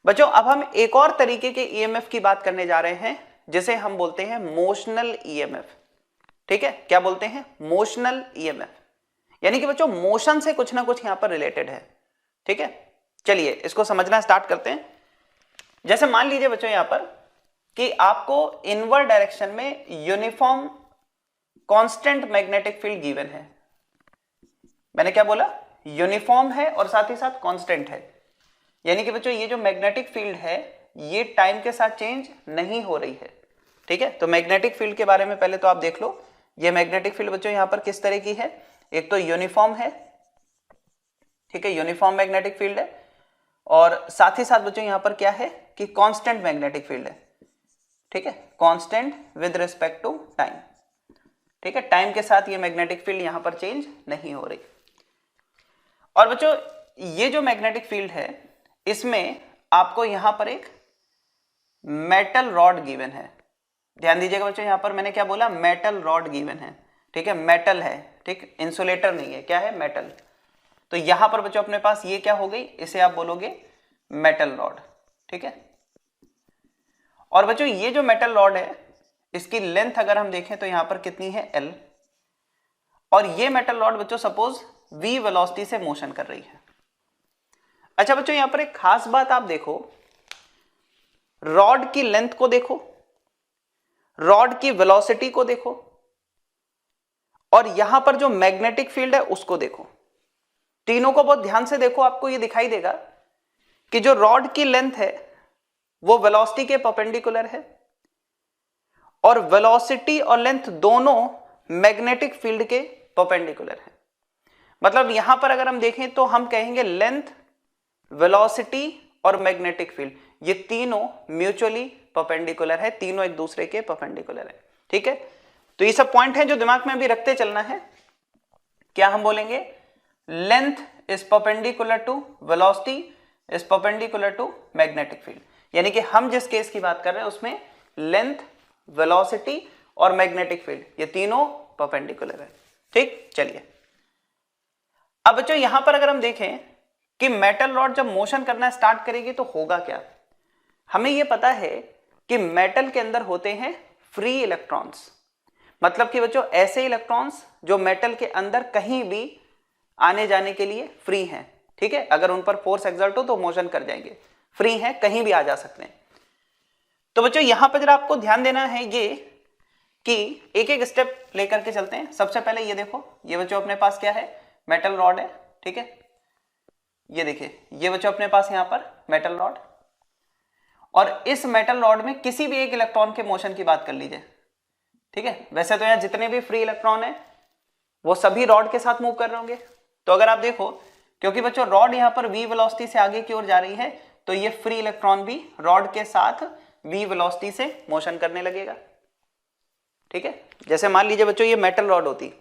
बच्चों अब हम एक और तरीके के ईएमएफ की बात करने जा रहे हैं जिसे हम बोलते हैं मोशनल ईएमएफ। ठीक है, क्या बोलते हैं? मोशनल ईएमएफ, यानी कि बच्चों मोशन से कुछ ना कुछ यहां पर रिलेटेड है। ठीक है, चलिए इसको समझना स्टार्ट करते हैं। जैसे मान लीजिए बच्चों यहां पर कि आपको इनवर्ड डायरेक्शन में uniform constant magnetic field given है। मैंने क्या बोला? यूनिफॉर्म है और साथ ही साथ कांस्टेंट है, यानी कि बच्चों ये जो मैग्नेटिक फील्ड है ये टाइम के साथ चेंज नहीं हो रही है। ठीक है, तो मैग्नेटिक फील्ड के बारे में पहले तो आप देख लो। ये मैग्नेटिक फील्ड बच्चों यहां पर किस तरह की है? एक तो यूनिफॉर्म है, ठीक है, यूनिफॉर्म मैग्नेटिक फील्ड है, और साथ ही साथ बच्चों यहां पर क्या है कि कांस्टेंट मैग्नेटिक फील्ड है। ठीक है, constant with respect to time. ठीक है, टाइम के साथ ये मैग्नेटिक फील्ड यहां पर चेंज नहीं हो रही। और बच्चों ये जो मैग्नेटिक फील्ड है इसमें आपको यहां पर एक मेटल रॉड गिवन है। ध्यान दीजिएगा बच्चों, यहां पर मैंने क्या बोला? मेटल रॉड गिवन है। ठीक है, मेटल है, ठीक, इंसुलेटर नहीं है, क्या है? मेटल। तो यहां पर बच्चों अपने पास ये क्या हो गई? इसे आप बोलोगे मेटल रॉड। ठीक है, और बच्चों ये जो मेटल रॉड है इसकी लेंथ अगर हम देखें तो यहां पर कितनी है? L। और ये मेटल रॉड बच्चों सपोज v वेलोसिटी से मोशन कर रही है। अच्छा बच्चों यहां पर एक खास बात आप देखो, रॉड की लेंथ को देखो, रॉड की वेलोसिटी को देखो, और यहां पर जो मैग्नेटिक फील्ड है उसको देखो। तीनों को बहुत ध्यान से देखो, आपको यह दिखाई देगा कि जो रॉड की लेंथ है वो वेलोसिटी के परपेंडिकुलर है, और वेलोसिटी और लेंथ दोनों मैग्नेटिक फील्ड के परपेंडिकुलर है। मतलब यहां पर अगर हम देखें तो हम कहेंगे लेंथ, वेलोसिटी और मैग्नेटिक फील्ड ये तीनों म्यूचुअली परपेंडिकुलर है, तीनों एक दूसरे के परपेंडिकुलर है। ठीक है, तो ये सब पॉइंट हैं जो दिमाग में अभी रखते चलना है। क्या हम बोलेंगे? Length is perpendicular to velocity is perpendicular to magnetic field, यानी कि हम जिस केस की बात कर रहे हैं उसमें लेंथ, वेलोसिटी और मैग्नेटिक फील्ड ये तीनों परपेंडिकुलर है। ठीक, चलिए अब बच्चों यहां पर अगर हम देखें कि मेटल रॉड जब मोशन करना स्टार्ट करेगी तो होगा क्या? हमें यह पता है कि मेटल के अंदर होते हैं फ्री इलेक्ट्रॉन्स, मतलब कि बच्चों ऐसे इलेक्ट्रॉन्स जो मेटल के अंदर कहीं भी आने जाने के लिए फ्री हैं। ठीक है, अगर उन पर फोर्स एक्सर्ट हो तो मोशन कर जाएंगे, फ्री हैं, कहीं भी आ जा सकते हैं। तो बच्चों यहां पर जरा आपको ध्यान देना है ये कि एक एक स्टेप लेकर के चलते हैं। सबसे पहले ये देखो, ये बच्चों अपने पास क्या है? मेटल रॉड है। ठीक है, ये देखिए ये बच्चों अपने पास यहां पर मेटल रॉड, और इस मेटल रॉड में किसी भी एक इलेक्ट्रॉन के मोशन की बात कर लीजिए। ठीक है, वैसे तो यहां जितने भी फ्री इलेक्ट्रॉन है वो सभी रॉड के साथ मूव कर रहे होंगे। तो अगर आप देखो, क्योंकि बच्चों रॉड यहां पर v वेलोसिटी से आगे की ओर जा रही है तो ये फ्री इलेक्ट्रॉन भी रॉड के साथ v वेलोसिटी से मोशन करने लगेगा। ठीक है, जैसे मान लीजिए बच्चों ये मेटल रॉड होती,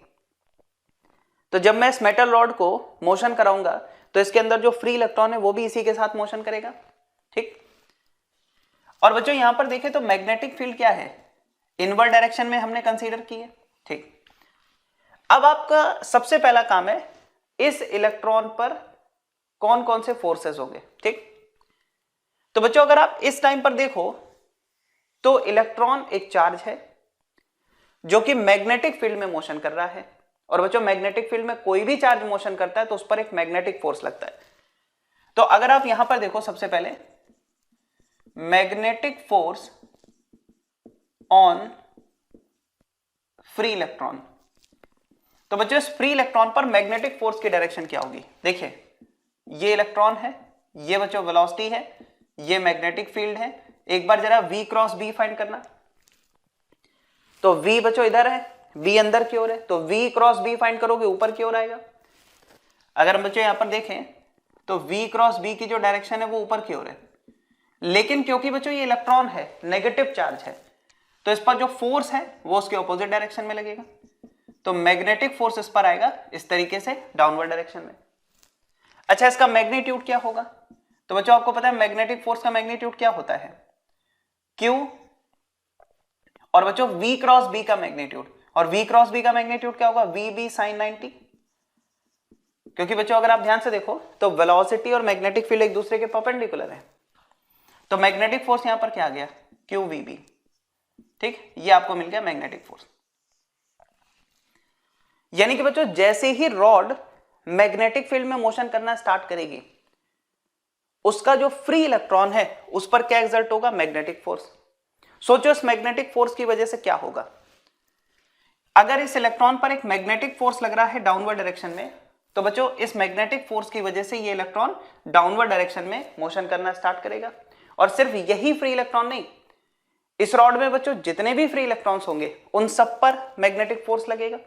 तो जब मैं इस मेटल रॉड को मोशन कराऊंगा तो इसके अंदर जो फ्री इलेक्ट्रॉन है वो भी इसी के साथ मोशन करेगा। ठीक, और बच्चों यहां पर देखें तो मैग्नेटिक फील्ड क्या है? इनवर्ड डायरेक्शन में हमने कंसीडर की है। ठीक, अब आपका सबसे पहला काम है इस इलेक्ट्रॉन पर कौन कौन से फोर्सेस होंगे। ठीक, तो बच्चों अगर आप इस टाइम पर देखो तो इलेक्ट्रॉन एक चार्ज है जो कि मैग्नेटिक फील्ड में मोशन कर रहा है, और बच्चों मैग्नेटिक फील्ड में कोई भी चार्ज मोशन करता है तो उस पर एक मैग्नेटिक फोर्स लगता है। तो अगर आप यहां पर देखो सबसे पहले magnetic force on free electron, तो बच्चों इस फ्री इलेक्ट्रॉन पर मैग्नेटिक फोर्स की डायरेक्शन क्या होगी? देखिए ये इलेक्ट्रॉन है, ये बच्चों वेलोसिटी है, ये मैग्नेटिक फील्ड है। एक बार जरा v क्रॉस b फाइंड करना, तो v बच्चों इधर है, v अंदर की ओर है, तो v क्रॉस b फाइंड करोगे ऊपर की ओर आएगा। अगर हम बच्चों यहां पर देखें तो v क्रॉस b की जो डायरेक्शन है वो ऊपर की ओर है, लेकिन क्योंकि बच्चों ये इलेक्ट्रॉन है, नेगेटिव चार्ज है, तो इस पर जो फोर्स है वो उसके ऑपोजिट डायरेक्शन में लगेगा। तो मैग्नेटिक फोर्स इस पर आएगा इस तरीके से डाउनवर्ड डायरेक्शन में। अच्छा, इसका मैग्नीट्यूड क्या होगा? तो बच्चों आपको पता है मैग्नेटिक फोर्स का मैग्नीट्यूड क्या होता है? Q, और बच्चों v क्रॉस b का मैग्नीट्यूड, और v क्रॉस b का मैग्नीट्यूड क्या होगा? VB sin 90। क्योंकि बच्चों अगर आप ध्यान से देखो तो वेलोसिटी और मैग्नेटिक फील्ड एक दूसरे के परपेंडिकुलर है। तो मैग्नेटिक फोर्स यहां पर क्या आ गया, QVB। ठीक, ये आपको मिल गया मैग्नेटिक फोर्स। यानी कि बच्चों जैसे ही रॉड मैग्नेटिक फील्ड में मोशन करना स्टार्ट करेगी, उसका जो फ्री इलेक्ट्रॉन है उस पर क्या एक्सर्ट होगा, मैग्नेटिक फोर्स। सोचो इस मैग्नेटिक फोर्स की वजह से क्या होगा। अगर इस इलेक्ट्रॉन पर एक मैग्नेटिक फोर्स लग रहा है डाउनवर्ड डायरेक्शन में, तो बच्चों इस मैग्नेटिक फोर्स की वजह से ये इलेक्ट्रॉन डाउनवर्ड डायरेक्शन में मोशन करना स्टार्ट करेगा। और सिर्फ यही फ्री इलेक्ट्रॉन नहीं, इस रॉड में बच्चों जितने भी फ्री इलेक्ट्रॉन्स होंगे उन सब पर मैग्नेटिक फोर्स लगेगा,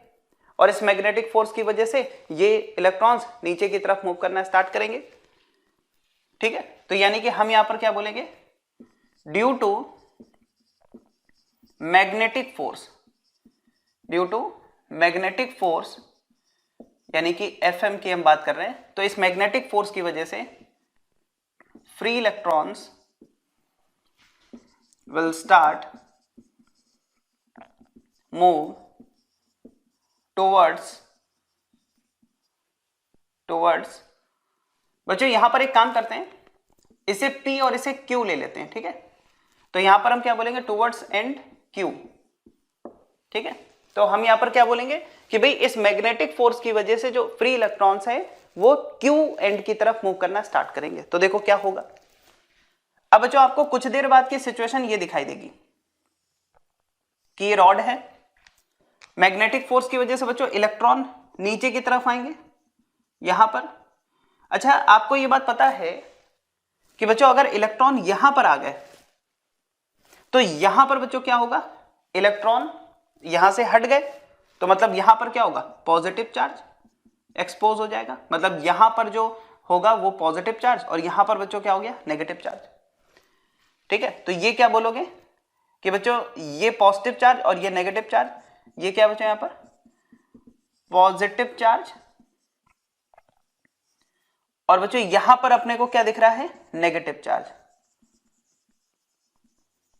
और इस मैग्नेटिक फोर्स की वजह से ये इलेक्ट्रॉन्स नीचे की तरफ मूव करना स्टार्ट करेंगे। ठीक है, तो यानी कि हम यहां पर क्या बोलेंगे, due to magnetic force, due to magnetic force, यानी कि FM की हम बात कर रहे हैं, तो इस मैग्नेटिक फोर्स की वजह से free electrons will start move towards बच्चों यहां पर एक काम करते हैं, इसे P और इसे Q ले लेते हैं। ठीक है, तो यहां पर हम क्या बोलेंगे, टुवर्ड्स एंड Q। ठीक है, तो हम यहां पर क्या बोलेंगे कि भाई इस मैग्नेटिक फोर्स की वजह से जो फ्री इलेक्ट्रॉन्स है वो Q एंड की तरफ मूव करना स्टार्ट करेंगे। तो देखो क्या होगा। अब बच्चों आपको कुछ देर बाद की सिचुएशन ये दिखाई देगी कि ये रॉड है, मैग्नेटिक फोर्स की वजह से बच्चों इलेक्ट्रॉन नीचे की तरफ आएंगे यहां पर। अच्छा, आपको ये बात पता है कि बच्चों अगर इलेक्ट्रॉन यहां पर आ गए तो यहां पर बच्चों क्या होगा, इलेक्ट्रॉन यहां से हट गए तो मतलब यहां पर क्या होगा, पॉजिटिव चार्ज एक्सपोज हो जाएगा। मतलब यहां पर जो होगा वो पॉजिटिव चार्ज, और यहां पर बच्चों क्या हो गया, नेगेटिव चार्ज। ठीक है, तो ये क्या बोलोगे कि बच्चों ये पॉजिटिव चार्ज और ये नेगेटिव चार्ज, ये क्या बच्चों यहां पर पॉजिटिव चार्ज, और बच्चों यहां पर अपने को क्या दिख रहा है, नेगेटिव चार्ज।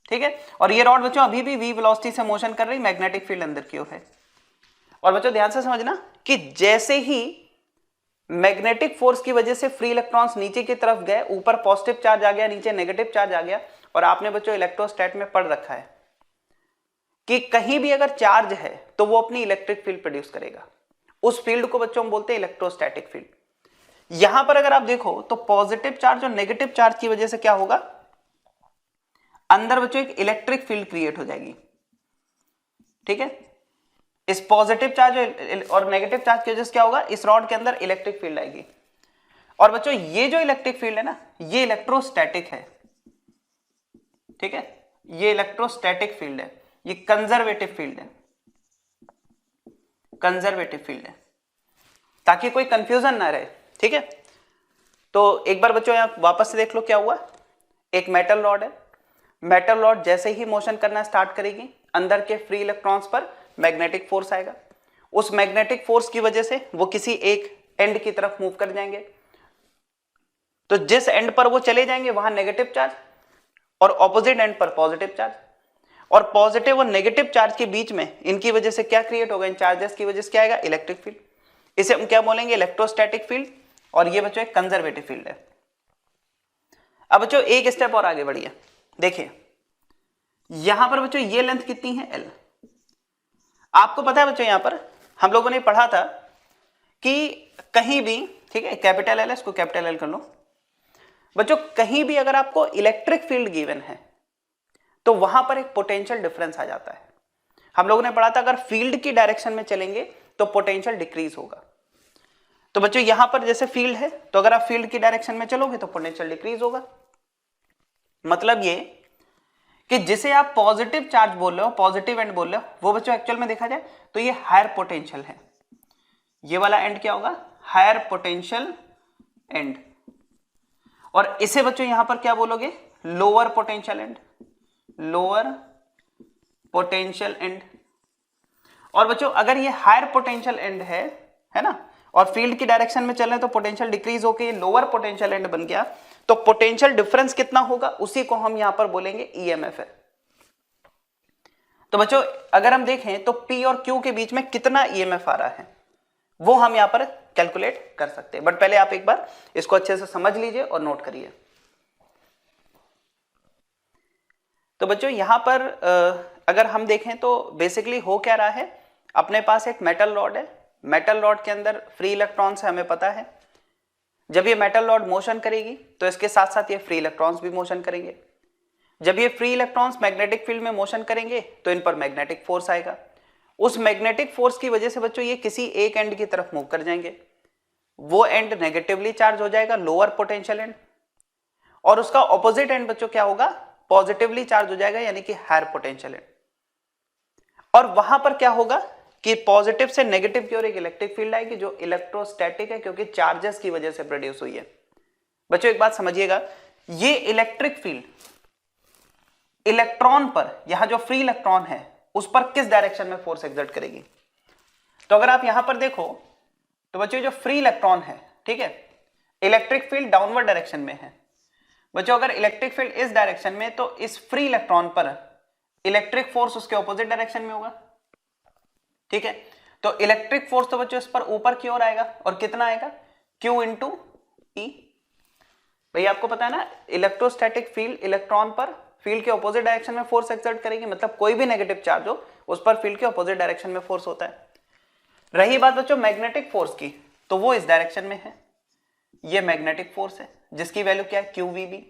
ठीक है, और ये रॉड बच्चों अभी भी v वेलोसिटी से मोशन कर रही, मैग्नेटिक फील्ड अंदर की ओर है। और बच्चों ध्यान से समझना कि जैसे ही मैग्नेटिक फोर्स की वजह से फ्री इलेक्ट्रॉन्स नीचे की तरफ गए, ऊपर पॉजिटिव चार्ज आ गया, नीचे नेगेटिव चार्ज आ गया। और आपने बच्चों इलेक्ट्रोस्टैट में पढ़ रखा है कि कहीं भी अगर चार्ज है तो वो अपनी इलेक्ट्रिक फील्ड प्रोड्यूस करेगा। उस फील्ड को बच्चों हम बोलते हैं इलेक्ट्रोस्टैटिक फील्ड। यहां पर अगर आप देखो तो पॉजिटिव चार्ज और नेगेटिव चार्ज की वजह से क्या होगा, अंदर बच्चों एक इलेक्ट्रिक फील्ड क्रिएट हो जाएगी। ठीक है, इस पॉजिटिव चार्ज और नेगेटिव चार्ज की वजह से क्या होगा, इस रॉड के अंदर इलेक्ट्रिक फील्ड आएगी। और बच्चों ये जो इलेक्ट्रिक फील्ड है ना, ये इलेक्ट्रोस्टैटिक है। ठीक है, ये इलेक्ट्रोस्टैटिक फील्ड है, ये कंजर्वेटिव फील्ड है, कंजर्वेटिव फील्ड है, ताकि कोई कंफ्यूजन ना रहे। ठीक है, तो एक बार बच्चों यहां वापस से देख लो क्या हुआ। एक मेटल रॉड है, मेटल रॉड जैसे ही मोशन करना स्टार्ट करेगी, अंदर के फ्री इलेक्ट्रॉन्स पर मैग्नेटिक फोर्स आएगा। उस मैग्नेटिक फोर्स की वजह से वो किसी एक एंड की तरफ मूव कर जाएंगे। तो जिस एंड पर वो चले जाएंगे वहां नेगेटिव चार्ज, और ऑपोजिट एंड पर पॉजिटिव चार्ज। और पॉजिटिव और नेगेटिव चार्ज के बीच में इनकी वजह से क्या क्रिएट होगा, इन चार्जेस की वजह से क्या आएगा, इलेक्ट्रिक फील्ड। इसे हम क्या बोलेंगे, इलेक्ट्रोस्टैटिक फील्ड। और ये बच्चों एक कंजर्वेटिव फील्ड है। अब बच्चों एक स्टेप और आगे बढ़िए, देखिए यहां पर बच्चों ये लेंथ कितनी है, L। आपको पता है बच्चों यहां पर हम लोगों ने पढ़ा था कि कहीं भी, ठीक है, कैपिटल L, इसको कैपिटल L कर लो बच्चों, कहीं भी अगर आपको इलेक्ट्रिक फील्ड गिवन है तो वहां पर एक पोटेंशियल डिफरेंस आ जाता है। हम लोगों ने पढ़ा था अगर फील्ड की डायरेक्शन में चलेंगे तो पोटेंशियल डिक्रीज होगा। तो बच्चों यहां पर जैसे फील्ड है, तो अगर आप फील्ड की डायरेक्शन में चलोगे तो पोटेंशियल डिक्रीज होगा। मतलब ये कि जिसे आप पॉजिटिव चार्ज बोल रहे हो, पॉजिटिव एंड बोल रहे हो, वो बच्चों एक्चुअल में देखा जाए तो ये हायर पोटेंशियल है। ये वाला एंड क्या होगा, हायर पोटेंशियल एंड। और इसे बच्चों यहां पर क्या बोलोगे, lower potential and, lower potential and. और बच्चों अगर ये हायर पोटेंशियल एंड है ना, और फील्ड की डायरेक्शन में चल रहे हैं तो पोटेंशियल डिक्रीज होकर ये लोअर पोटेंशियल एंड बन गया, तो पोटेंशियल डिफरेंस कितना होगा, उसी को हम यहां पर बोलेंगे ईएमएफ है। तो बच्चों अगर हम देखें तो P और Q के बीच में कितना ईएमएफ आ रहा है वो हम यहां पर कैलकुलेट कर सकते हैं। बट पहले आप एक बार इसको अच्छे से समझ लीजिए और नोट करिए। तो बच्चों यहां पर अगर हम देखें तो बेसिकली हो क्या रहा है, अपने पास एक मेटल रॉड है, मेटल रॉड के अंदर फ्री इलेक्ट्रॉन्स है, हमें पता है। जब ये मेटल रॉड मोशन करेगी तो इसके साथ साथ ये फ्री इलेक्ट्रॉन्स भी मोशन करेंगे। जब ये फ्री इलेक्ट्रॉन्स मैग्नेटिक फील्ड में मोशन करेंगे तो इन पर मैग्नेटिक फोर्स आएगा। उस मैग्नेटिक फोर्स की वजह से बच्चों ये किसी एक एंड की तरफ मूव कर जाएंगे, वो एंड नेगेटिवली चार्ज हो जाएगा, लोअर पोटेंशियल एंड, और उसका ऑपोजिट एंड बच्चों क्या होगा, पॉजिटिवली चार्ज हो जाएगा, यानी कि हायर पोटेंशियल एंड। और वहां पर क्या होगा कि पॉजिटिव से नेगेटिव की ओर एक इलेक्ट्रिक फील्ड आएगी जो इलेक्ट्रोस्टैटिक है, क्योंकि चार्जेस की वजह से प्रोड्यूस हुई है। बच्चों एक बात समझिएगा, ये इलेक्ट्रिक फील्ड इलेक्ट्रॉन पर, यहां जो फ्री इलेक्ट्रॉन है उस पर किस डायरेक्शन में फोर्स एक्सर्ट करेगी। तो अगर आप यहां पर देखो तो बच्चों जो फ्री इलेक्ट्रॉन है, ठीक है, इलेक्ट्रिक फील्ड डाउनवर्ड डायरेक्शन में है। बच्चों अगर इलेक्ट्रिक फील्ड इस डायरेक्शन में, तो इस फ्री इलेक्ट्रॉन पर इलेक्ट्रिक फोर्स उसके ऑपोजिट डायरेक्शन में होगा, ठीक है। तो इलेक्ट्रिक फोर्स तो बच्चों इस पर ऊपर की ओर आएगा, और कितना आएगा, Q इंटू ई। भैया आपको पता है ना, इलेक्ट्रोस्टैटिक फील्ड इलेक्ट्रॉन पर फील्ड के ऑपोजिट डायरेक्शन में फोर्स एक्सर्ट करेगी, मतलब कोई भी नेगेटिव चार्ज हो उस पर फील्ड के ऑपोजिट डायरेक्शन में फोर्स होता है। रही बात बच्चों मैग्नेटिक फोर्स की, तो वो इस डायरेक्शन में है, ये मैग्नेटिक फोर्स है जिसकी वैल्यू क्या है, QVB।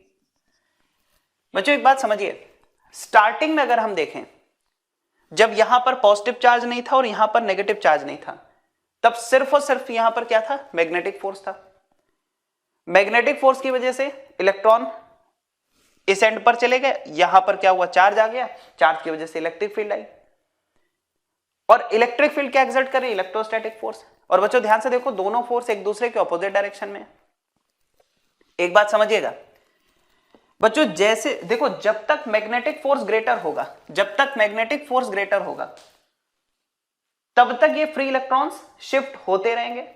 बच्चों एक बात समझिए, स्टार्टिंग में अगर हम देखें, जब यहां पर पॉजिटिव चार्ज नहीं था और यहां पर नेगेटिव चार्ज नहीं था, तब सिर्फ और सिर्फ यहां पर क्या था, मैग्नेटिक फोर्स था। मैग्नेटिक फोर्स की वजह से इलेक्ट्रॉन इस एंड पर चले गए, यहां पर क्या हुआ, चार्ज आ गया, चार्ज की वजह से इलेक्ट्रिक फील्ड आई, और इलेक्ट्रिक फील्ड क्या एक्सर्ट कर रही है, इलेक्ट्रोस्टैटिक फोर्स। और बच्चों ध्यान से देखो, दोनों फोर्स एक दूसरे के ऑपोजिट डायरेक्शन में। एक बात समझिएगा बच्चों, जैसे देखो, जब तक मैग्नेटिक फोर्स ग्रेटर होगा, जब तक मैग्नेटिक फोर्स ग्रेटर होगा तब तक ये फ्री इलेक्ट्रॉन्स शिफ्ट होते रहेंगे,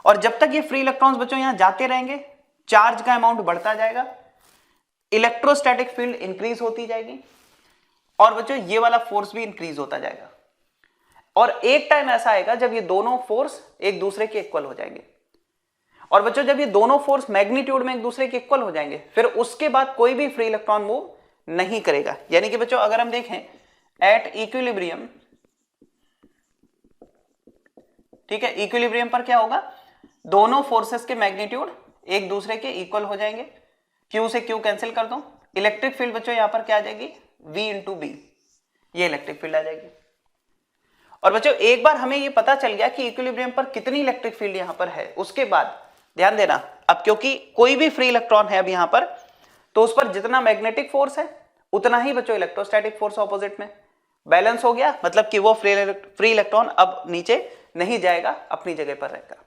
और जब तक ये फ्री इलेक्ट्रॉन्स बच्चों यहां जाते रहेंगे, चार्ज का अमाउंट बढ़ता जाएगा, इलेक्ट्रोस्टैटिक फील्ड इंक्रीज होती जाएगी, और बच्चों ये वाला फोर्स भी इंक्रीज होता जाएगा। और एक टाइम ऐसा आएगा जब ये दोनों फोर्स एक दूसरे के इक्वल हो जाएंगे, और बच्चों जब ये दोनों फोर्स मैग्नीट्यूड में एक दूसरे के इक्वल हो जाएंगे, फिर उसके बाद कोई भी फ्री इलेक्ट्रॉन मूव नहीं करेगा। यानी कि बच्चों अगर हम देखें एट इक्विलिब्रियम, ठीक है, इक्विलिब्रियम पर क्या होगा, दोनों फोर्सेस के मैग्नीट्यूड एक दूसरे के इक्वल हो जाएंगे, Q से Q कैंसिल कर दो, इलेक्ट्रिक फील्ड बच्चों यहां पर क्या आ जाएगी, V इंटू बी, ये इलेक्ट्रिक फील्ड आ जाएगी। और बच्चों एक बार हमें ये पता चल गया कि इक्विलिब्रियम पर कितनी इलेक्ट्रिक फील्ड यहां पर है, उसके बाद ध्यान देना, अब क्योंकि कोई भी फ्री इलेक्ट्रॉन है अब यहां पर, तो उस पर जितना मैग्नेटिक फोर्स है उतना ही बच्चों इलेक्ट्रोस्टैटिक फोर्स ऑपोजिट में बैलेंस हो गया, मतलब कि वो फ्री इलेक्ट्रॉन अब नीचे नहीं जाएगा, अपनी जगह पर रहेगा।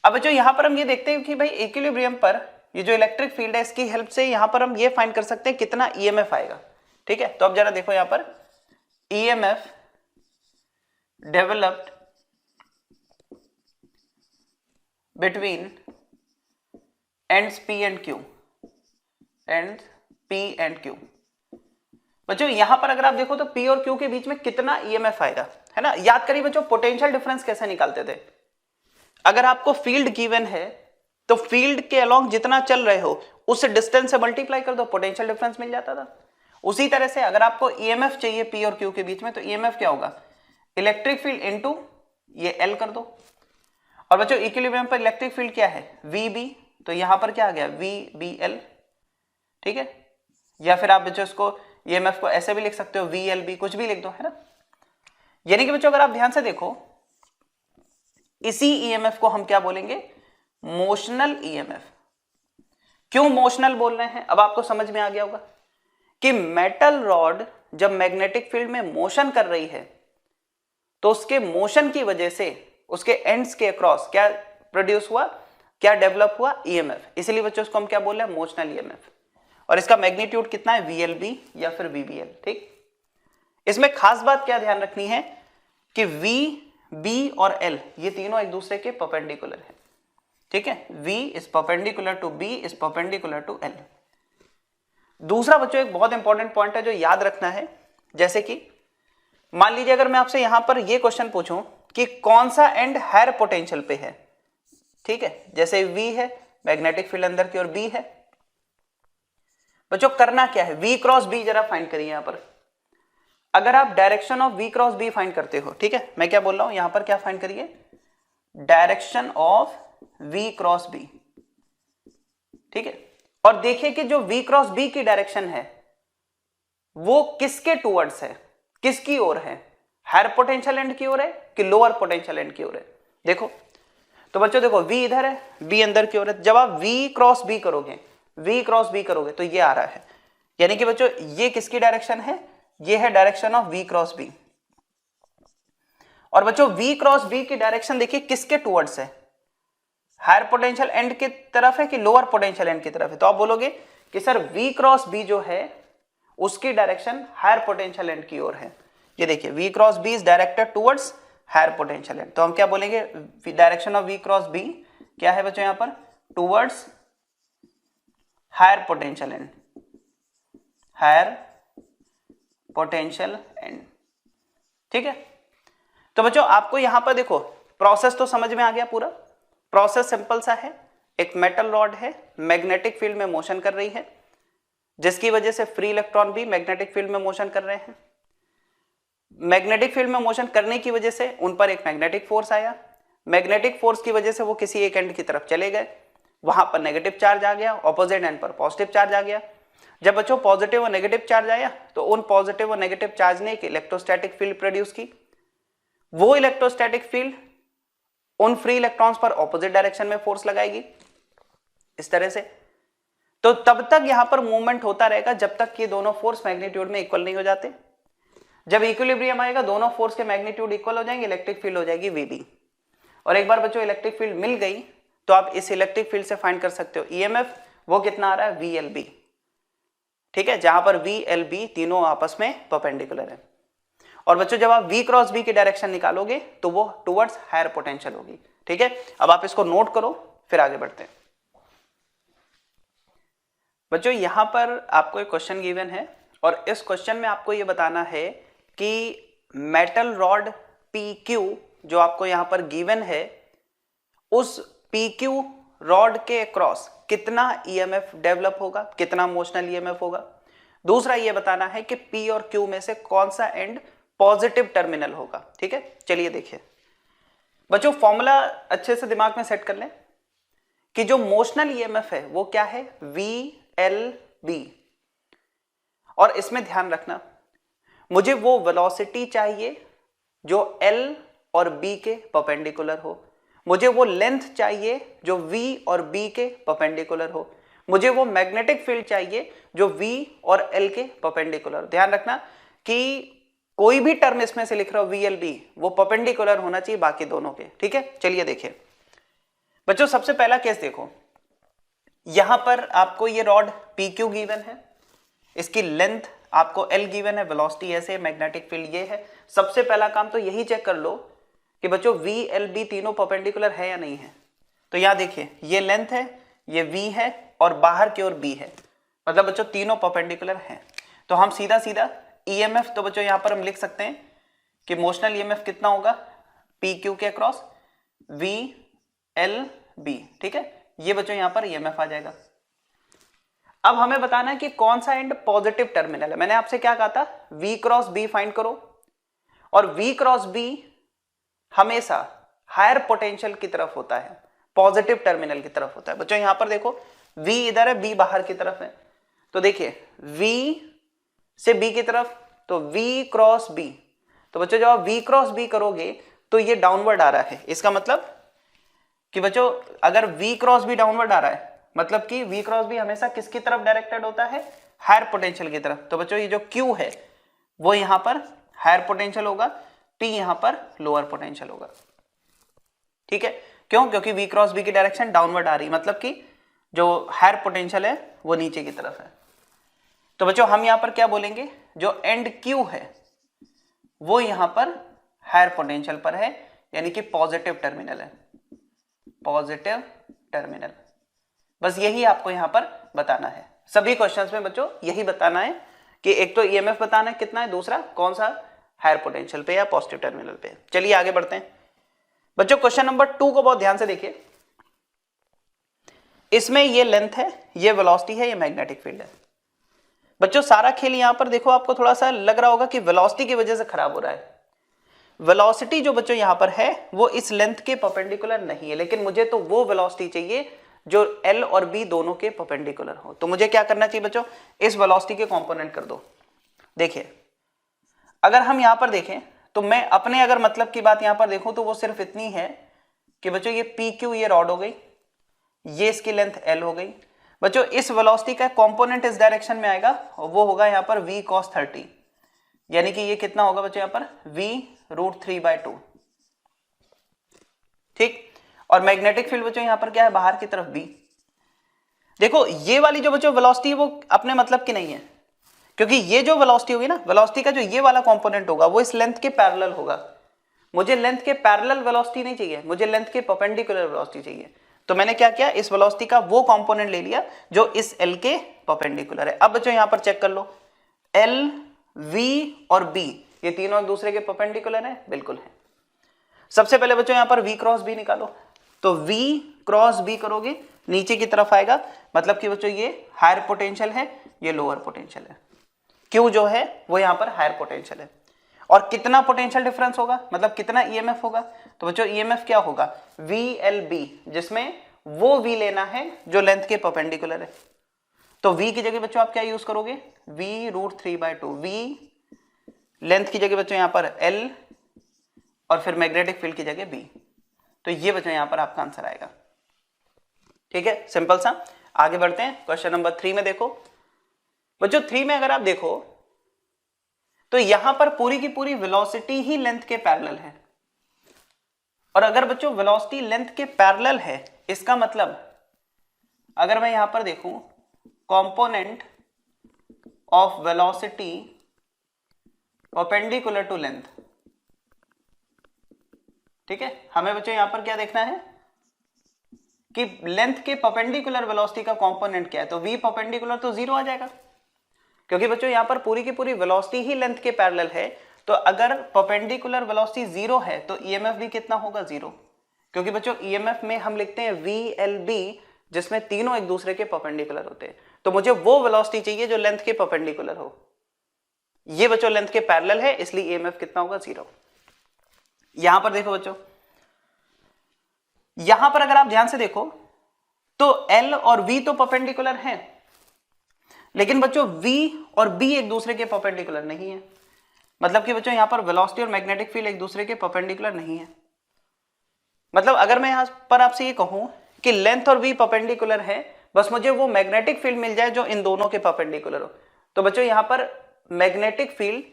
अब बच्चों यहां पर हम ये देखते हैं कि भाई इक्विलिब्रियम पर ये जो इलेक्ट्रिक फील्ड है, इसकी हेल्प से यहां पर हम ये फाइंड कर सकते हैं कितना EMF आएगा, ठीक है। तो अब जरा देखो यहां पर EMF developed between ends P and Q, and P and Q। बच्चों यहां पर अगर आप देखो तो P और Q के बीच में कितना EMF आएगा, है ना। याद करिए बच्चों, पोटेंशियल डिफरेंस कैसे निकालते थे, अगर आपको फील्ड गिवन है तो फील्ड के अलोंग जितना चल रहे हो उस डिस्टेंस से मल्टीप्लाई कर दो, पोटेंशियल डिफरेंस मिल जाता था। उसी तरह से अगर आपको EMF चाहिए P और Q के बीच में, तो EMF क्या होगा, इलेक्ट्रिक फील्ड इनटू ये L कर दो। और बच्चों इक्विलिब्रियम पर इलेक्ट्रिक फील्ड क्या है, VB, तो यहां पर क्या आ गया, VBL, ठीक है। या फिर आप बच्चों इसको EMF को ऐसे भी लिख सकते हो, VLB, कुछ भी लिख दो, है ना। यानी कि बच्चों अगर आप ध्यान से देखो, इसी EMF को हम क्या बोलेंगे, मोशनल EMF। क्यों मोशनल बोल रहे हैं, अब आपको समझ में आ गया होगा कि मेटल रॉड जब मैग्नेटिक फील्ड में मोशन कर रही है तो उसके मोशन की वजह से उसके एंड्स के अक्रॉस क्या प्रोड्यूस हुआ, क्या डेवलप हुआ, EMF। इसलिए बच्चों उसको हम क्या बोल रहे हैं, मोशनल EMF। और इसका मैग्नीट्यूड कितना है, VLB या फिर VBL, ठीक। इसमें खास बात क्या ध्यान रखनी है कि V, B और L ये तीनों एक दूसरे के परपेंडिकुलर है, ठीक है। V is perpendicular to B is perpendicular to L। दूसरा बच्चों एक बहुत इंपॉर्टेंट पॉइंट है जो याद रखना है, जैसे कि मान लीजिए अगर मैं आपसे यहां पर यह क्वेश्चन पूछूं कि कौन सा एंड हायर पोटेंशियल पे है, ठीक है, जैसे V है, मैग्नेटिक फील्ड अंदर की ओर B है। बच्चों करना क्या है, V क्रॉस B जरा फाइंड करिए यहां पर। अगर आप direction of V cross B find करते हो, ठीक है, मैं क्या बोल रहा हूं यहां पर, क्या फाइंड करिए, direction of V cross B, ठीक है। और देखिए कि जो V क्रॉस B की डायरेक्शन है वो किसके टुवर्ड्स है, किसकी ओर है, हायर पोटेंशियल एंड की ओर है कि लोअर पोटेंशियल एंड की ओर है। देखो तो बच्चों देखो V इधर है, B अंदर की ओर है। जब आप V क्रॉस B करोगे, V क्रॉस B करोगे तो ये आ रहा है, यानी कि बच्चों ये किसकी डायरेक्शन है, ये है direction of V cross B। और बच्चों V क्रॉस B की डायरेक्शन देखिए किसके टुवर्ड्स है, हायर पोटेंशियल एंड की तरफ है कि लोअर पोटेंशियल एंड की तरफ है। तो आप बोलोगे कि सर V क्रॉस B जो है उसकी डायरेक्शन हायर पोटेंशियल एंड की ओर है। ये देखिए V cross B is directed towards higher potential end, तो हम क्या बोलेंगे, direction of V cross B क्या है बच्चों यहां पर, towards higher potential end, higher potential end, ठीक है। तो बच्चों आपको यहां पर देखो प्रोसेस तो समझ में आ गया पूरा। प्रोसेस सिंपल सा है, एक मेटल रॉड है, मैग्नेटिक फील्ड में मोशन कर रही है, जिसकी वजह से फ्री इलेक्ट्रॉन भी मैग्नेटिक फील्ड में मोशन कर रहे हैं। मैग्नेटिक फील्ड में मोशन करने की वजह से उन पर एक मैग्नेटिक फोर्स आया, मैग्नेटिक फोर्स की वजह से वो किसी एक एंड की तरफ चले गए, वहां पर नेगेटिव चार्ज आ गया, ऑपोजिट एंड पर पॉजिटिव चार्ज आ गया। जब बच्चों पॉजिटिव और नेगेटिव चार्ज आया तो उन पॉजिटिव और नेगेटिव चार्ज ने एक इलेक्ट्रोस्टैटिक फील्ड प्रोड्यूस की। वो इलेक्ट्रोस्टैटिक फील्ड उन फ्री इलेक्ट्रॉन्स पर ऑपोजिट डायरेक्शन में फोर्स लगाएगी इस तरह से। तो तब तक यहां पर मूवमेंट होता रहेगा जब तक ये दोनों फोर्स मैग्नीट्यूड में इक्वल नहीं हो जाते। जब इक्विलिब्रियम आएगा, दोनों फोर्स के मैग्नीट्यूड इक्वल हो जाएंगे, इलेक्ट्रिक फील्ड हो जाएगी VB। और एक बार बच्चों इलेक्ट्रिक फील्ड मिल गई तो आप इस इलेक्ट्रिक फील्ड से फाइंड कर सकते हो EMF, वो कितना आ रहा है, VLB, ठीक है, जहां पर VLB तीनों आपस में परपेंडिकुलर है। और बच्चों जब आप V क्रॉस B की डायरेक्शन निकालोगे तो वो टुवर्ड्स हायर पोटेंशियल होगी, ठीक है। अब आप इसको नोट करो, फिर आगे बढ़ते हैं। बच्चों यहां पर आपको एक क्वेश्चन गिवन है और इस क्वेश्चन में आपको ये बताना है कि मेटल रॉड PQ जो आपको यहां पर गिवन है, उस PQ रॉड के अक्रॉस कितना EMF डेवलप होगा, कितना मोशनल EMF होगा। दूसरा ये बताना है कि P और Q में से कौन सा एंड पॉजिटिव टर्मिनल होगा, ठीक है। चलिए देखिए बच्चों, फॉर्मूला अच्छे से दिमाग में सेट कर लें कि जो मोशनल EMF है वो क्या है, VLB। और इसमें ध्यान रखना, मुझे वो वेलोसिटी चाहिए जो L और B के परपेंडिकुलर हो, मुझे वो लेंथ चाहिए जो V और B के परपेंडिकुलर हो, मुझे वो मैग्नेटिक फील्ड चाहिए जो V और L के परपेंडिकुलर। ध्यान रखना कि कोई भी टर्म इसमें से लिख रहा हो VLB, वो परपेंडिकुलर होना चाहिए बाकी दोनों के, ठीक है। चलिए देखिए बच्चों, सबसे पहला केस देखो, यहां पर आपको ये रॉड PQ गिवन है, इसकी लेंथ आपको L गिवन है, वेलोसिटी ऐसे, मैग्नेटिक फील्ड ये है। सबसे पहला काम तो यही चेक कर लो कि बच्चों VLB तीनों परपेंडिकुलर है या नहीं है। तो यहां देखिए ये लेंथ है, ये V है और बाहर की ओर B है, मतलब बच्चों तीनों परपेंडिकुलर हैं। तो हम सीधा सीधा EMF तो बच्चों यहां पर हम लिख सकते हैं कि मोशनल EMF कितना होगा, PQ के अक्रॉस VLB, ठीक है। ये बच्चों यहां पर EMF आ जाएगा। अब हमें बताना है कि कौन सा एंड पॉजिटिव टर्मिनल है। मैंने आपसे क्या कहा था, V क्रॉस B फाइंड करो, और V क्रॉस B हमेशा हायर पोटेंशियल की तरफ होता है, पॉजिटिव टर्मिनल की तरफ होता है। बच्चों यहां पर देखो V इधर है, B बाहर की तरफ है, तो देखिए V से B की तरफ, तो V क्रॉस B। तो बच्चों जब आप V क्रॉस B करोगे तो ये डाउनवर्ड आ रहा है, इसका मतलब कि बच्चों अगर V क्रॉस B डाउनवर्ड आ रहा है मतलब कि V क्रॉस B हमेशा किसकी तरफ डायरेक्टेड होता है, हायर पोटेंशियल की तरफ। तो बच्चों ये जो Q है वो यहां पर हायर पोटेंशियल होगा, P यहां पर लोअर पोटेंशियल होगा, ठीक है। क्यों, क्योंकि V क्रॉस B की डायरेक्शन डाउनवर्ड आ रही, मतलब कि जो हायर पोटेंशियल है वो नीचे की तरफ है। तो बच्चों हम यहां पर क्या बोलेंगे, जो एंड Q है वो यहां पर हायर पोटेंशियल पर है, यानी कि पॉजिटिव टर्मिनल है, पॉजिटिव टर्मिनल। बस यही आपको यहां पर बताना है। सभी क्वेश्चंस में बच्चों यही बताना है कि एक तो EMF बताना है कितना है, दूसरा कौन सा हायर पोटेंशियल पे या पॉजिटिव टर्मिनल पे। चलिए आगे बढ़ते हैं बच्चों। क्वेश्चन नंबर 2 को बहुत ध्यान से देखिए। इसमें ये लेंथ है, ये वेलोसिटी है, ये मैग्नेटिक फील्ड है। बच्चों सारा खेल यहां पर देखो, आपको थोड़ा सा लग रहा होगा कि वेलोसिटी की वजह से खराब हो रहा है। वेलोसिटी जो बच्चों यहां पर है वो इस लेंथ के परपेंडिकुलर नहीं है, लेकिन मुझे तो वो वेलोसिटी चाहिए जो L और B दोनों के परपेंडिकुलर हो। तो मुझे क्या करना चाहिए बच्चों, इस वेलोसिटी के कंपोनेंट कर दो। देखिए अगर हम यहां पर देखें तो मैं अपने अगर मतलब की बात यहां पर देखूं तो वो सिर्फ इतनी है कि बच्चों ये PQ ये रॉड हो गई, ये इसकी लेंथ L हो गई। बच्चों इस वेलोसिटी का कंपोनेंट इस डायरेक्शन में आएगा और वो होगा यहां पर v cos 30, यानी कि ये कितना होगा बच्चों यहां पर v√3/2। ठीक, और मैग्नेटिक फील्ड बच्चों यहां पर क्या है, बाहर की तरफ b। देखो ये वाली जो बच्चों वेलोसिटी है वो अपने मतलब की नहीं है, क्योंकि ये जो वेलोसिटी होगी ना, वेलोसिटी का जो ये वाला कंपोनेंट होगा वो इस लेंथ के पैरेलल होगा। मुझे लेंथ के पैरेलल वेलोसिटी नहीं चाहिए, मुझे लेंथ के परपेंडिकुलर वेलोसिटी चाहिए। तो मैंने क्या किया, इस वेलोसिटी का वो कंपोनेंट ले लिया जो इस L के परपेंडिकुलर है। अब बच्चों यहां पर चेक कर लो, L, V और B ये तीनों एक दूसरे के परपेंडिकुलर है, बिल्कुल है। सबसे पहले बच्चों यहां पर V क्रॉस B निकालो, तो V क्रॉस B करोगे नीचे की तरफ आएगा, मतलब कि बच्चों ये हायर पोटेंशियल है, ये लोअर पोटेंशियल है। Q जो है वो यहां पर हायर पोटेंशियल है। और कितना पोटेंशियल डिफरेंस होगा, मतलब कितना ईएमएफ होगा, तो बच्चों ईएमएफ क्या होगा, VLB, जिसमें वो V लेना है जो लेंथ के परपेंडिकुलर है। तो V की जगह बच्चों आप क्या यूज करोगे, v√3/2, V लेंथ की जगह बच्चों यहां पर L और फिर मैग्नेटिक फील्ड की जगह B। तो ये बच्चों यहां पर आपका आंसर आएगा। ठीक है, सिंपल सा। आगे बढ़ते हैं, क्वेश्चन नंबर 3 में देखो बच्चों। 3 में अगर आप देखो तो यहां पर पूरी की पूरी वेलोसिटी ही लेंथ के पैरेलल है, और अगर बच्चों वेलोसिटी लेंथ के पैरेलल है, इसका मतलब अगर मैं यहां पर देखूं component of velocity perpendicular to length, ठीक है, हमें बच्चों यहां पर क्या देखना है कि लेंथ के परपेंडिकुलर वेलोसिटी का कंपोनेंट क्या है, तो v परपेंडिकुलर तो 0 आ जाएगा, क्योंकि बच्चों यहां पर पूरी की पूरी वेलोसिटी ही लेंथ के पैरेलल है। तो अगर परपेंडिकुलर वेलोसिटी 0 है तो ईएमएफ भी कितना होगा, 0, क्योंकि बच्चों ईएमएफ में हम लिखते हैं VLB, जिसमें तीनों एक दूसरे के परपेंडिकुलर होते हैं। तो मुझे वो वेलोसिटी चाहिए जो लेंथ के परपेंडिकुलर हो। ये बच्चों लेंथ के पैरेलल है, इसलिए ईएमएफ कितना होगा, 0। यहां पर देखो बच्चों, यहां पर अगर आप ध्यान से देखो तो L और V तो परपेंडिकुलर हैं, लेकिन बच्चों V और B एक दूसरे के परपेंडिकुलर नहीं है। मतलब कि बच्चों यहां पर वेलोसिटी और मैग्नेटिक फील्ड एक दूसरे के परपेंडिकुलर नहीं है। मतलब अगर मैं यहां पर आपसे ये कहूं कि लेंथ और V परपेंडिकुलर है, बस मुझे वो मैग्नेटिक फील्ड मिल जाए जो इन दोनों के परपेंडिकुलर हो, तो बच्चों यहां पर magnetic field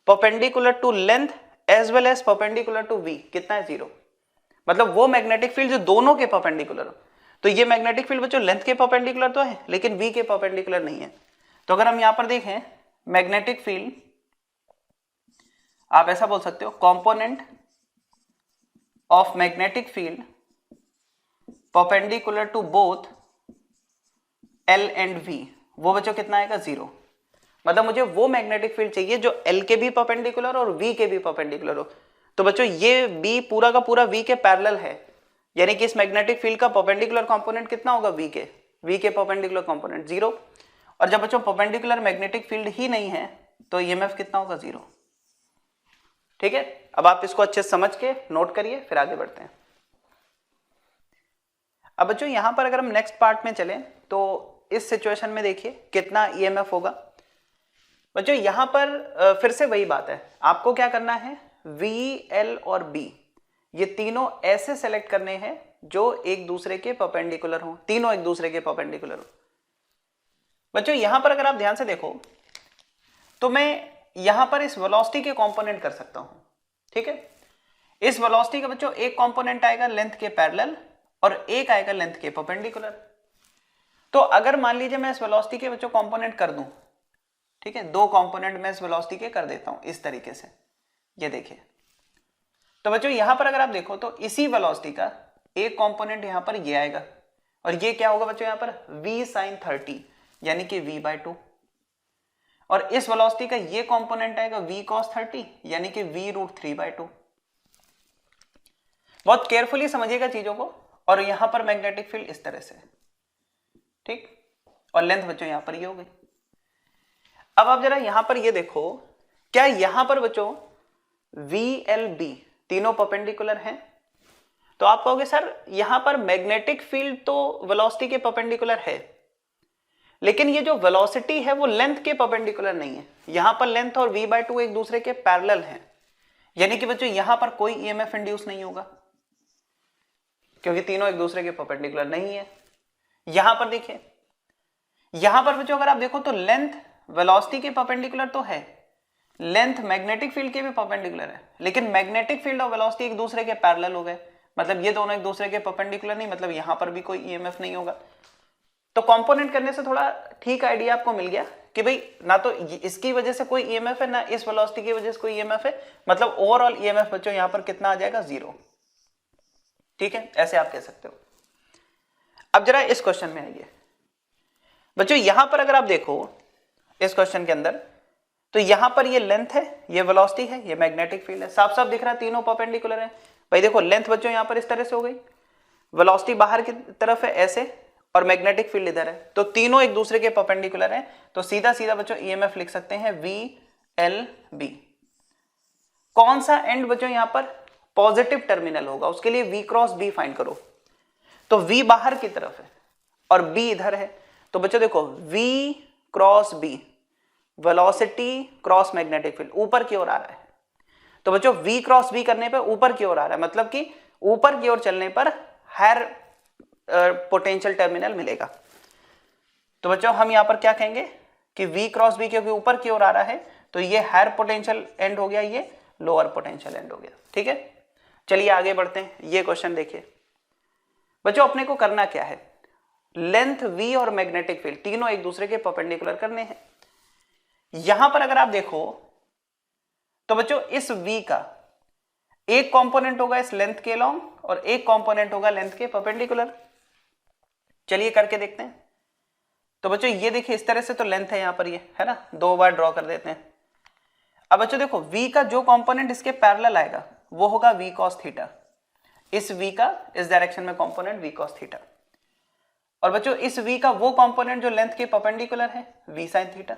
perpendicular to length as well as perpendicular to V कितना है, 0। मतलब वो मैग्नेटिक फील्ड जो दोनों के परपेंडिकुलर हो। तो ये मैग्नेटिक फील्ड बच्चों लेंथ के परपेंडिकुलर तो है, लेकिन V के परपेंडिकुलर नहीं है। तो अगर हम यहां पर देखें मैग्नेटिक फील्ड, आप ऐसा बोल सकते हो component of magnetic field perpendicular to both L and V, वो बच्चों कितना आएगा, 0। मतलब मुझे वो मैग्नेटिक फील्ड चाहिए जो L के भी परपेंडिकुलर और V के भी परपेंडिकुलर हो। तो बच्चों ये B पूरा का पूरा V के पैरेलल है, यानी कि इस मैग्नेटिक फील्ड का परपेंडिकुलर कंपोनेंट कितना होगा, V के परपेंडिकुलर कंपोनेंट 0। और जब बच्चों परपेंडिकुलर मैग्नेटिक फील्ड ही नहीं है तो ईएमएफ कितना होगा, 0। ठीक है, अब आप इसको अच्छे से समझ के नोट करिए, फिर आगे बढ़ते हैं। अब बच्चों यहां पर अगर हम नेक्स्ट पार्ट में चलें तो इस सिचुएशन में देखिए कितना ईएमएफ होगा। बच्चों यहां पर फिर से वही बात है, आपको क्या करना है, V, L और B ये तीनों ऐसे सेलेक्ट करने हैं जो एक दूसरे के परपेंडिकुलर हो, तीनों एक दूसरे के परपेंडिकुलर हो। बच्चों यहां पर अगर आप ध्यान से देखो तो मैं यहां पर इस वेलोसिटी के कंपोनेंट कर सकता हूं। ठीक है, इस वेलोसिटी का बच्चों एक कंपोनेंट आएगा लेंथ के पैरेलल और एक आएगा लेंथ के परपेंडिकुलर। तो अगर मान लीजिए मैं इस वेलोसिटी के बच्चों कंपोनेंट कर दूं, ठीक है, दो कंपोनेंट मैं इस वेलोसिटी के कर देता हूं इस तरीके से, ये देखिए। तो बच्चों यहां पर अगर आप देखो तो इसी वेलोसिटी का एक कंपोनेंट यहां पर ये आएगा, और ये क्या होगा बच्चों यहां पर v sin 30, यानी कि v/2। और इस वेलोसिटी का ये कंपोनेंट आएगा v cos 30, यानी कि v√3/2। बहुत केयरफुली समझिएगा चीजों को। और यहां पर मैग्नेटिक फील्ड इस तरह से, ठीक, और लेंथ बच्चों यहां पर ये हो गई। अब आप जरा यहां पर ये देखो, क्या यहां पर बच्चों VLB तीनों परपेंडिकुलर हैं? तो आप कहोगे सर यहां पर मैग्नेटिक फील्ड तो वेलोसिटी के परपेंडिकुलर है, लेकिन ये जो वेलोसिटी है वो लेंथ के परपेंडिकुलर नहीं है। यहां पर लेंथ और v/2 एक दूसरे के पैरेलल हैं, यानी कि बच्चों यहां पर कोई EMF इंड्यूस नहीं होगा, क्योंकि तीनों एक दूसरे के परपेंडिकुलर नहीं है। यहां पर देखिए, यहां पर बच्चों अगर आप देखो तो लेंथ वेलोसिटी के परपेंडिकुलर तो है, लेंथ मैग्नेटिक फील्ड के भी परपेंडिकुलर है, लेकिन मैग्नेटिक फील्ड और वेलोसिटी एक दूसरे के पैरेलल हो गए, मतलब ये दोनों एक दूसरे के परपेंडिकुलर नहीं, मतलब यहां पर भी कोई EMF नहीं होगा। तो कंपोनेंट करने से थोड़ा ठीक आइडिया आपको मिल गया कि भाई ना तो इसकी वजह से कोई EMF है, ना इस वेलोसिटी की वजह से कोई EMF है, मतलब ओवरऑल EMF बच्चों यहां पर कितना आ जाएगा, 0। ठीक है, ऐसे आप कह सकते हो। अब जरा इस क्वेश्चन में आइए बच्चों, यहां पर अगर आप देखो इस क्वेश्चन के अंदर, तो यहां पर ये लेंथ है, ये वेलोसिटी है, ये मैग्नेटिक फील्ड है, साफ साफ दिख रहा है तीनों परपेंडिकुलर है। भाई देखो लेंथ बच्चों यहां पर इस तरह से हो गई, वेलोसिटी बाहर की तरफ है ऐसे, और मैग्नेटिक फील्ड इधर है, तो तीनों एक दूसरे के परपेंडिकुलर हैं, तो सीधा सीधा बच्चों EMF लिख सकते हैं VLB। कौन सा एंड बच्चों यहां पर पॉजिटिव टर्मिनल होगा, उसके लिए V क्रॉस B फाइंड करो। तो V बाहर की तरफ है और B इधर है, तो बच्चों देखो V cross B velocity cross magnetic field ऊपर की ओर आ रहा है, तो बच्चों V क्रॉस B करने पर ऊपर की ओर आ रहा है, मतलब कि ऊपर की ओर चलने पर हायर पोटेंशियल टर्मिनल मिलेगा। तो बच्चों हम यहां पर क्या कहेंगे कि V क्रॉस B क्योंकि ऊपर की ओर आ रहा है, तो ये हायर पोटेंशियल एंड हो गया, ये लोअर पोटेंशियल एंड हो गया। ठीक है, चलिए आगे बढ़ते हैं। ये क्वेश्चन देखिए बच्चों, अपने को करना क्या है, लेंथ V और मैग्नेटिक फील्ड तीनों एक दूसरे के परपेंडिकुलर करने हैं। यहां पर अगर आप देखो तो बच्चों इस V का एक कंपोनेंट होगा इस लेंथ के लॉन्ग और एक कंपोनेंट होगा लेंथ के परपेंडिकुलर। चलिए करके देखते हैं। तो बच्चों ये देखिए इस तरह से तो लेंथ है यहां पर, ये है ना, 2 बार ड्रॉ कर देते हैं। अब बच्चों देखो V का जो कंपोनेंट इसके पैरेलल आएगा वो होगा V cos थीटा, इस V का इस डायरेक्शन में कंपोनेंट V cos थीटा, और बच्चों इस V का वो कंपोनेंट जो लेंथ के परपेंडिकुलर है V sin थीटा।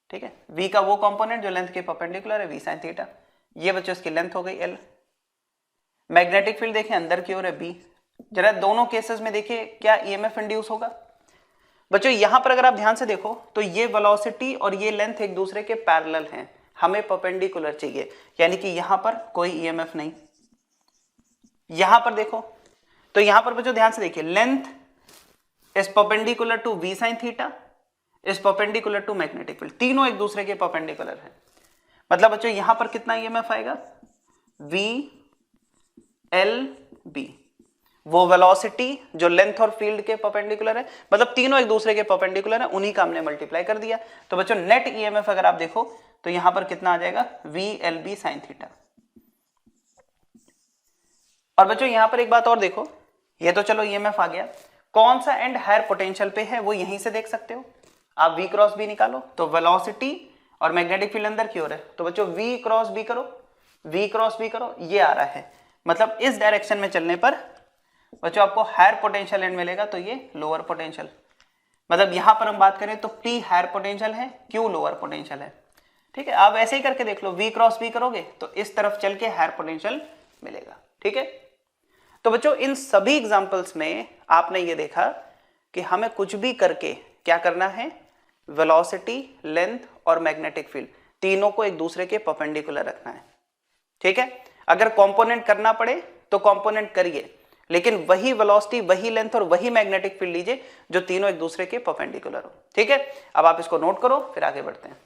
ठीक है, V का वो कंपोनेंट जो लेंथ के परपेंडिकुलर है V sin थीटा। ये बच्चों इसकी लेंथ हो गई L। मैग्नेटिक फील्ड देखें अंदर की ओर है B। जरा दोनों केसेस में देखिए क्या EMF इंड्यूस होगा। बच्चों यहां पर अगर आप ध्यान से देखो तो ये वेलोसिटी और ये लेंथ एक दूसरे के पैरेलल हैं, हमें परपेंडिकुलर चाहिए, यानी कि यहां पर कोई EMF नहीं। यहां पर देखो तो यहां पर बच्चों ध्यान से देखिए, length is perpendicular to V sin theta, is perpendicular to magnetic field, तीनों एक दूसरे के परपेंडिकुलर है। मतलब बच्चों यहां पर कितना EMF आएगा, VLB। वो वेलोसिटी जो लेंथ और फील्ड के परपेंडिकुलर है, मतलब तीनों एक दूसरे के परपेंडिकुलर है, उन्हीं का हमने मल्टीप्लाई कर दिया। तो बच्चों नेट EMF अगर आप देखो तो यहां पर कितना आ जाएगा, VLB sin थीटा। और बच्चों यहां पर एक बात और देखो, ये तो चलो EMF आ गया, कौन सा एंड हायर पोटेंशियल पे है वो यहीं से देख सकते हो। आप V क्रॉस B निकालो, तो वेलोसिटी और मैग्नेटिक फील्ड अंदर की ओर है, तो बच्चों V क्रॉस B करो, V क्रॉस B करो, ये आ रहा है, मतलब इस डायरेक्शन में चलने पर बच्चों आपको हायर पोटेंशियल एंड मिलेगा, तो ये लोअर पोटेंशियल। मतलब यहां पर हम बात करें तो P हायर पोटेंशियल है, Q लोअर पोटेंशियल है। ठीक है, आप ऐसे ही करके देख लो, V क्रॉस B करोगे तो इस तरफ चल के हायर पोटेंशियल मिलेगा। ठीक है, तो बच्चों इन सभी एग्जांपल्स में आपने ये देखा कि हमें कुछ भी करके क्या करना है, वेलोसिटी, लेंथ और मैग्नेटिक फील्ड तीनों को एक दूसरे के परपेंडिकुलर रखना है। ठीक है, अगर कंपोनेंट करना पड़े तो कंपोनेंट करिए, लेकिन वही वेलोसिटी, वही लेंथ और वही मैग्नेटिक फील्ड लीजिए जो तीनों एक दूसरे के परपेंडिकुलर हो। ठीक है, अब आप इसको नोट करो, फिर आगे बढ़ते हैं।